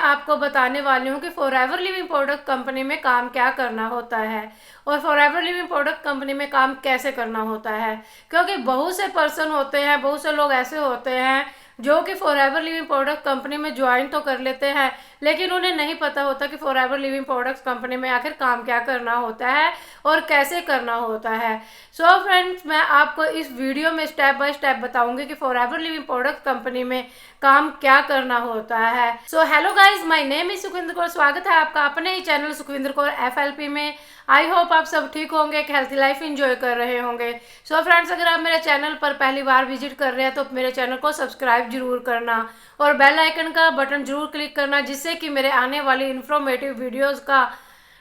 आपको बताने वाली हूँ कि फॉरएवर लिविंग प्रोडक्ट कंपनी में काम क्या करना होता है और फॉरएवर लिविंग प्रोडक्ट कंपनी में काम कैसे करना होता है। क्योंकि बहुत से पर्सन होते हैं, बहुत से लोग ऐसे होते हैं जो कि फॉरएवर लिविंग प्रोडक्ट कंपनी में ज्वाइन तो कर लेते हैं, लेकिन उन्हें नहीं पता होता कि फॉरएवर लिविंग प्रोडक्ट्स कंपनी में आखिर काम क्या करना होता है और कैसे करना होता है। सो फ्रेंड्स, मैं आपको इस वीडियो में स्टेप बाय स्टेप बताऊंगी कि फॉरएवर लिविंग प्रोडक्ट कंपनी में काम क्या करना होता है। So hello guys, my name is Sukhwinder Kaur. स्वागत है आपका अपने ही चैनल सुखविंदर कौर FLP में। आई होप आप सब ठीक होंगे, एक हेल्थी लाइफ एंजॉय कर रहे होंगे। सो फ्रेंड्स, अगर आप मेरे चैनल पर पहली बार विजिट कर रहे हैं तो मेरे चैनल को सब्सक्राइब जरूर करना और बेल आइकन का बटन जरूर क्लिक करना, जिससे कि मेरे आने वाली इन्फॉर्मेटिव वीडियोस का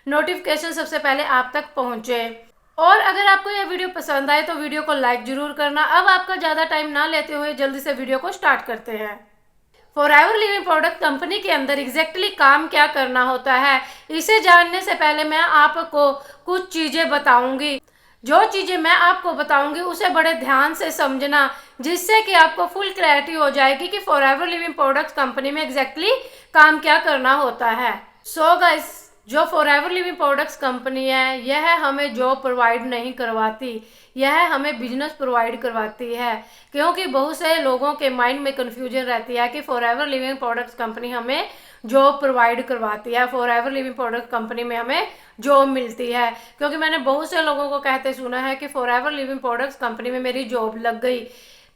नोटिफिकेशन सबसे पहले आप तक पहुंचे। और अगर आपको यह वीडियो पसंद आए तो वीडियो को लाइक जरूर करना। अब आपका ज़्यादा टाइम ना लेते हुए जल्दी से वीडियो को स्टार्ट करते हैं। फॉरएवर लिविंग प्रोडक्ट कंपनी के अंदर एग्जैक्टली काम क्या करना होता है, इसे जानने से पहले मैं आपको कुछ चीज़ें बताऊंगी। जो चीज़ें मैं आपको बताऊंगी उसे बड़े ध्यान से समझना, जिससे कि आपको फुल क्लैरिटी हो जाएगी कि फॉरएवर लिविंग प्रोडक्ट कंपनी में एग्जैक्टली काम क्या करना होता है। सो गाइस, जो फॉरएवर लिविंग प्रोडक्ट्स कंपनी है यह हमें जॉब प्रोवाइड नहीं करवाती, यह हमें बिजनेस प्रोवाइड करवाती है। क्योंकि बहुत से लोगों के माइंड में कन्फ्यूजन रहती है कि फॉरएवर लिविंग प्रोडक्ट्स कंपनी हमें जॉब प्रोवाइड करवाती है, फॉरएवर लिविंग प्रोडक्ट कंपनी में हमें जॉब मिलती है। क्योंकि मैंने बहुत से लोगों को कहते सुना है कि फॉरएवर लिविंग प्रोडक्ट्स कंपनी में मेरी जॉब लग गई।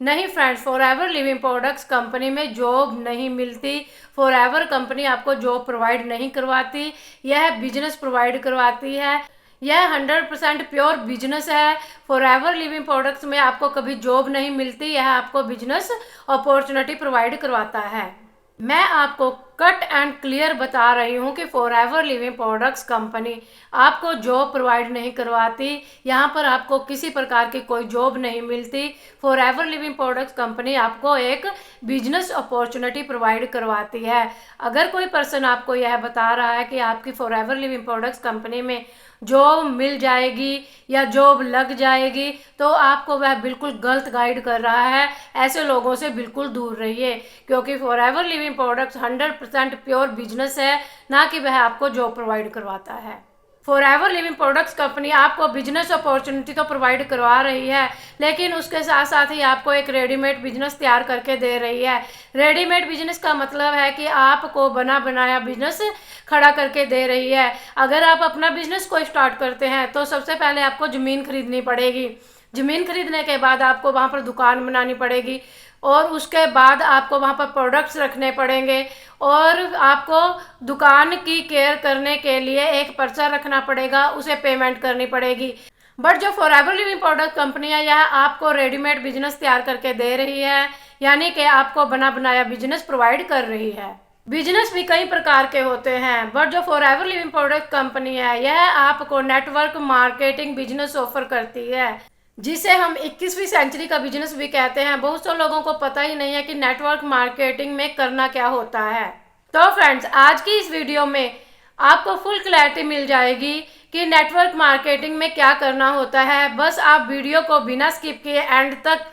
नहीं friends, forever living products company में जॉब नहीं मिलती। फॉरएवर कंपनी आपको जॉब प्रोवाइड नहीं करवाती, यह बिजनेस प्रोवाइड करवाती है। यह 100% प्योर बिजनेस है। फॉरएवर लिविंग प्रोडक्ट्स में आपको कभी जॉब नहीं मिलती, यह आपको बिजनेस अपॉर्चुनिटी प्रोवाइड करवाता है। मैं आपको कट एंड क्लियर बता रही हूँ कि फॉरएवर लिविंग प्रोडक्ट्स कंपनी आपको जॉब प्रोवाइड नहीं करवाती, यहाँ पर आपको किसी प्रकार की कोई जॉब नहीं मिलती। फॉरएवर लिविंग प्रोडक्ट्स कंपनी आपको एक बिजनेस अपॉर्चुनिटी प्रोवाइड करवाती है। अगर कोई पर्सन आपको यह बता रहा है कि आपकी फॉरएवर लिविंग प्रोडक्ट्स कंपनी में जॉब मिल जाएगी या जॉब लग जाएगी, तो आपको वह बिल्कुल गलत गाइड कर रहा है। ऐसे लोगों से बिल्कुल दूर रहिए, क्योंकि forever living products 100% pure business है, ना कि वह आपको जॉब प्रोवाइड करवाता है। फॉरएवर लिविंग प्रोडक्ट्स कंपनी आपको बिजनेस अपॉर्चुनिटी तो प्रोवाइड करवा रही है, लेकिन उसके साथ साथ ही आपको एक रेडीमेड बिजनेस तैयार करके दे रही है। रेडीमेड बिजनेस का मतलब है कि आपको बना बनाया बिजनेस खड़ा करके दे रही है। अगर आप अपना बिजनेस को स्टार्ट करते हैं तो सबसे पहले आपको ज़मीन खरीदनी पड़ेगी। ज़मीन खरीदने के बाद आपको वहाँ पर दुकान बनानी पड़ेगी और उसके बाद आपको वहाँ पर प्रोडक्ट्स रखने पड़ेंगे और आपको दुकान की केयर करने के लिए एक पर्चा रखना पड़ेगा, उसे पेमेंट करनी पड़ेगी। बट जो फॉरएवर लिविंग प्रोडक्ट कंपनी है यह आपको रेडीमेड बिजनेस तैयार करके दे रही है, यानी कि आपको बना बनाया बिजनेस प्रोवाइड कर रही है। बिजनेस भी कई प्रकार के होते हैं, बट जो फॉरएवर लिविंग प्रोडक्ट कंपनी है यह आपको नेटवर्क मार्केटिंग बिजनेस ऑफर करती है, जिसे हम 21वीं सेंचुरी का बिजनेस भी कहते हैं। बहुत से लोगों को पता ही नहीं है कि नेटवर्क मार्केटिंग में करना क्या होता है। तो फ्रेंड्स, आज की इस वीडियो में आपको फुल क्लैरिटी मिल जाएगी कि नेटवर्क मार्केटिंग में क्या करना होता है। बस आप वीडियो को बिना स्किप किए एंड तक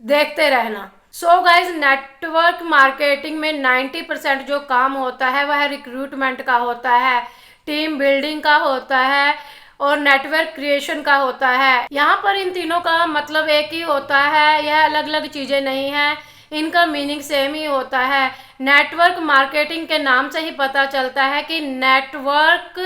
देखते रहना। सो गाइज, नेटवर्क मार्केटिंग में 90% जो काम होता है वह रिक्रूटमेंट का होता है, टीम बिल्डिंग का होता है और नेटवर्क क्रिएशन का होता है। यहाँ पर इन तीनों का मतलब एक ही होता है, यह अलग अलग चीज़ें नहीं हैं, इनका मीनिंग सेम ही होता है। नेटवर्क मार्केटिंग के नाम से ही पता चलता है कि नेटवर्क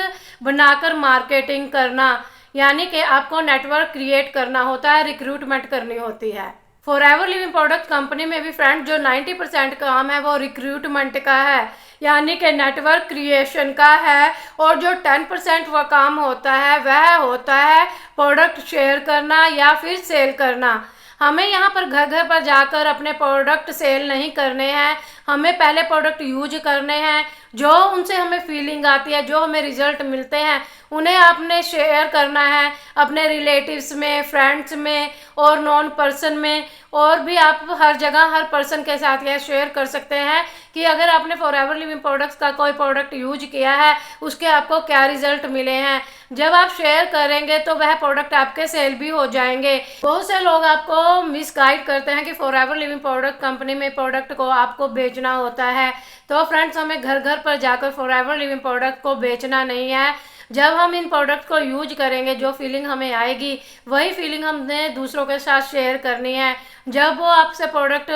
बनाकर मार्केटिंग करना, यानी कि आपको नेटवर्क क्रिएट करना होता है, रिक्रूटमेंट करनी होती है। फॉरएवर लिविंग प्रोडक्ट कंपनी में भी फ्रेंड जो 90% काम है वो रिक्रूटमेंट का है, यानी कि नेटवर्क क्रिएशन का है, और जो 10% वह काम होता है वह होता है प्रोडक्ट शेयर करना या फिर सेल करना। हमें यहाँ पर घर घर पर जाकर अपने प्रोडक्ट सेल नहीं करने हैं, हमें पहले प्रोडक्ट यूज करने हैं। जो उनसे हमें फीलिंग आती है, जो हमें रिजल्ट मिलते हैं, उन्हें आपने शेयर करना है अपने रिलेटिव्स में, फ्रेंड्स में और नॉन पर्सन में, और भी आप हर जगह हर पर्सन के साथ यह शेयर कर सकते हैं कि अगर आपने फॉरएवर लिविंग प्रोडक्ट्स का कोई प्रोडक्ट यूज किया है उसके आपको क्या रिजल्ट मिले हैं। जब आप शेयर करेंगे तो वह प्रोडक्ट आपके सेल भी हो जाएंगे। बहुत से लोग आपको मिसगाइड करते हैं कि फॉरएवर लिविंग प्रोडक्ट कंपनी में प्रोडक्ट को आपको बेचना बेचना होता है। तो फ्रेंड्स, हमें घर घर पर जाकर फॉरएवर लिविंग प्रोडक्ट को बेचना नहीं है। जब हम इन प्रोडक्ट को यूज करेंगे, जो फीलिंग हमें आएगी वही फीलिंग हमने दूसरों के साथ शेयर करनी है। जब वो आपसे प्रोडक्ट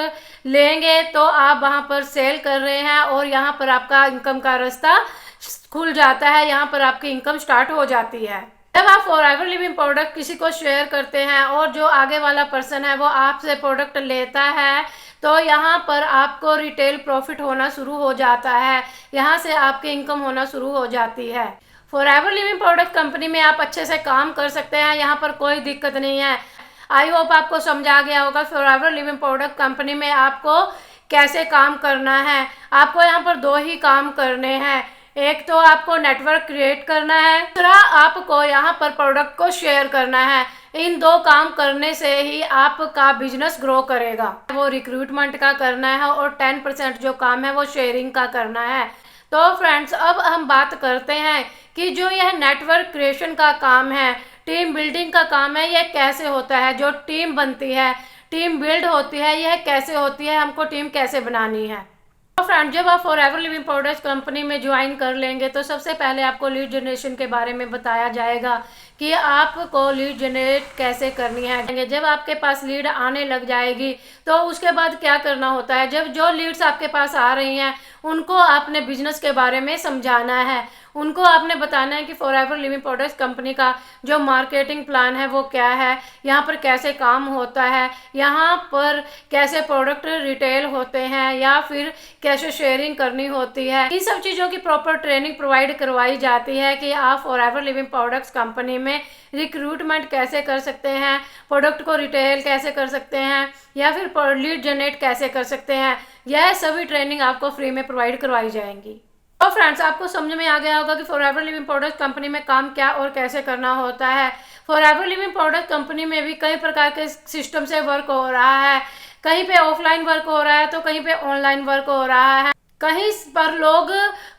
लेंगे तो आप वहाँ पर सेल कर रहे हैं और यहाँ पर आपका इनकम का रास्ता खुल जाता है, यहाँ पर आपकी इनकम स्टार्ट हो जाती है। जब आप फॉरएवर लिविंग प्रोडक्ट किसी को शेयर करते हैं और जो आगे वाला पर्सन है वो आपसे प्रोडक्ट लेता है, तो यहाँ पर आपको रिटेल प्रॉफिट होना शुरू हो जाता है, यहाँ से आपकी इनकम होना शुरू हो जाती है। फॉरएवर लिविंग प्रोडक्ट कंपनी में आप अच्छे से काम कर सकते हैं, यहाँ पर कोई दिक्कत नहीं है। आई होप आपको समझा गया होगा फॉरएवर लिविंग प्रोडक्ट कंपनी में आपको कैसे काम करना है। आपको यहाँ पर दो ही काम करने हैं, एक तो आपको नेटवर्क क्रिएट करना है, दूसरा आपको यहाँ पर प्रोडक्ट को शेयर करना है। इन दो काम करने से ही आपका बिजनेस ग्रो करेगा। वो रिक्रूटमेंट का करना है और 10% जो काम है वो शेयरिंग का करना है। तो फ्रेंड्स, अब हम बात करते हैं कि जो यह नेटवर्क क्रिएशन का काम है, टीम बिल्डिंग का काम है, यह कैसे होता है। जो टीम बनती है, टीम बिल्ड होती है, यह कैसे होती है, हमको टीम कैसे बनानी है। तो फ्रेंड, जब आप फॉरएवर लिविंग प्रोडक्ट्स कंपनी में ज्वाइन कर लेंगे तो सबसे पहले आपको लीड जनरेशन के बारे में बताया जाएगा कि आपको लीड जनरेट कैसे करनी है। जब आपके पास लीड आने लग जाएगी तो उसके बाद क्या करना होता है, जब जो लीड्स आपके पास आ रही हैं उनको आपने बिजनेस के बारे में समझाना है। उनको आपने बताना है कि फॉरएवर लिविंग प्रोडक्ट्स कंपनी का जो मार्केटिंग प्लान है वो क्या है, यहाँ पर कैसे काम होता है, यहाँ पर कैसे प्रोडक्ट रिटेल होते हैं या फिर कैसे शेयरिंग करनी होती है। इन सब चीज़ों की प्रॉपर ट्रेनिंग प्रोवाइड करवाई जाती है कि आप फॉरएवर लिविंग प्रोडक्ट्स कंपनी में रिक्रूटमेंट कैसे कर सकते हैं, प्रोडक्ट को रिटेल कैसे कर सकते हैं या फिर लीड जनरेट कैसे कर सकते हैं। यह सभी ट्रेनिंग आपको फ्री में प्रोवाइड करवाई जाएंगी। तो फ्रेंड्स, आपको समझ में आ गया होगा कि फॉरएवर लिविंग प्रोडक्ट कंपनी में काम क्या और कैसे करना होता है। फॉरएवर लिविंग प्रोडक्ट कंपनी में भी कई प्रकार के सिस्टम से वर्क हो रहा है। कहीं पे ऑफलाइन वर्क हो रहा है तो कहीं पे ऑनलाइन वर्क हो रहा है। कहीं पर लोग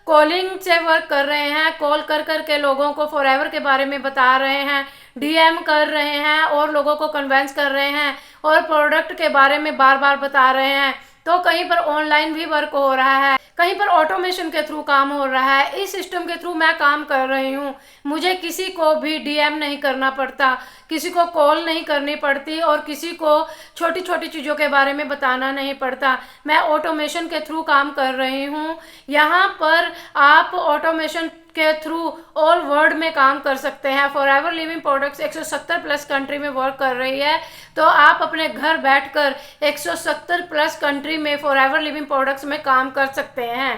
कॉलिंग से वर्क कर रहे हैं, कॉल कर कर के लोगों को फॉरएवर के बारे में बता रहे हैं, डीएम कर रहे हैं और लोगों को कन्वेंस कर रहे हैं और प्रोडक्ट के बारे में बार बार बता रहे हैं। तो कहीं पर ऑनलाइन भी वर्क हो रहा है, कहीं पर ऑटोमेशन के थ्रू काम हो रहा है। इस सिस्टम के थ्रू मैं काम कर रही हूँ, मुझे किसी को भी डीएम नहीं करना पड़ता, किसी को कॉल नहीं करनी पड़ती और किसी को छोटी छोटी चीज़ों के बारे में बताना नहीं पड़ता। मैं ऑटोमेशन के थ्रू काम कर रही हूँ। यहाँ पर आप ऑटोमेशन के थ्रू ऑल वर्ल्ड में काम कर सकते हैं। Forever living products 170 plus country में वर्क कर रही है, तो आप अपने घर बैठकर 170 प्लस कंट्री में फॉरएवर लिविंग प्रोडक्ट्स में काम कर सकते हैं।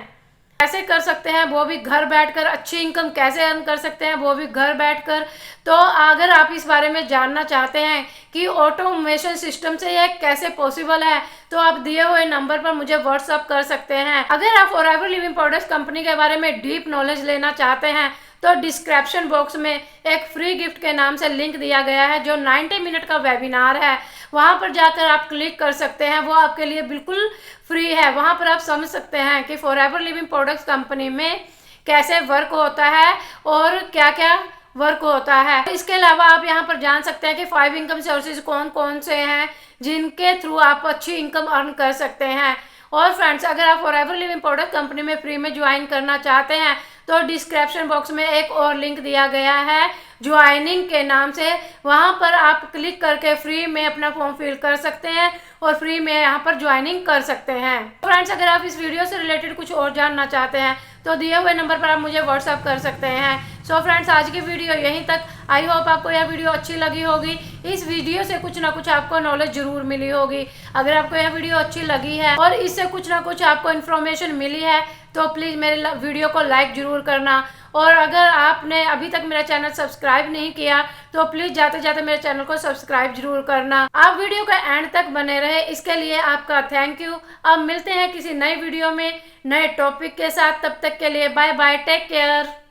कैसे कर सकते हैं वो भी घर बैठकर, अच्छी इनकम कैसे अर्न कर सकते हैं वो भी घर बैठकर। तो अगर आप इस बारे में जानना चाहते हैं कि ऑटोमेशन सिस्टम से यह कैसे पॉसिबल है, तो आप दिए हुए नंबर पर मुझे व्हाट्सअप कर सकते हैं। अगर आप फॉरएवर लिविंग प्रोडक्ट्स कंपनी के बारे में डीप नॉलेज लेना चाहते हैं तो डिस्क्रिप्शन बॉक्स में एक फ्री गिफ्ट के नाम से लिंक दिया गया है, जो 90 मिनट का वेबिनार है। वहां पर जाकर आप क्लिक कर सकते हैं, वो आपके लिए बिल्कुल फ्री है। वहां पर आप समझ सकते हैं कि फॉरएवर लिविंग प्रोडक्ट्स कंपनी में कैसे वर्क होता है और क्या क्या वर्क होता है। इसके अलावा आप यहाँ पर जान सकते हैं कि 5 इनकम सोर्सेज कौन कौन से हैं जिनके थ्रू आप अच्छी इनकम अर्न कर सकते हैं। और फ्रेंड्स, अगर आप फॉरएवर लिविंग प्रोडक्ट कंपनी में फ्री में ज्वाइन करना चाहते हैं तो डिस्क्रिप्शन बॉक्स में एक और लिंक दिया गया है ज्वाइनिंग के नाम से, वहां पर आप क्लिक करके फ्री में अपना फॉर्म फिल कर सकते हैं और फ्री में यहाँ पर ज्वाइनिंग कर सकते हैं। फ्रेंड्स, अगर आप इस वीडियो से रिलेटेड कुछ और जानना चाहते हैं तो दिए हुए नंबर पर आप मुझे व्हाट्सअप कर सकते हैं। सो फ्रेंड्स, आज की वीडियो यहीं तक। आई होप आपको यह वीडियो अच्छी लगी होगी। इस वीडियो से कुछ ना कुछ आपको नॉलेज जरूर मिली होगी। अगर आपको यह वीडियो अच्छी लगी है और इससे कुछ ना कुछ आपको इन्फॉर्मेशन मिली है तो प्लीज़ मेरे वीडियो को लाइक जरूर करना। और अगर आपने अभी तक मेरा चैनल सब्सक्राइब नहीं किया तो प्लीज़ जाते जाते मेरे चैनल को सब्सक्राइब जरूर करना। आप वीडियो का एंड तक बने रहे, इसके लिए आपका थैंक यू। अब मिलते हैं किसी नई वीडियो में नए टॉपिक के साथ। तब तक के लिए बाय बाय, टेक केयर।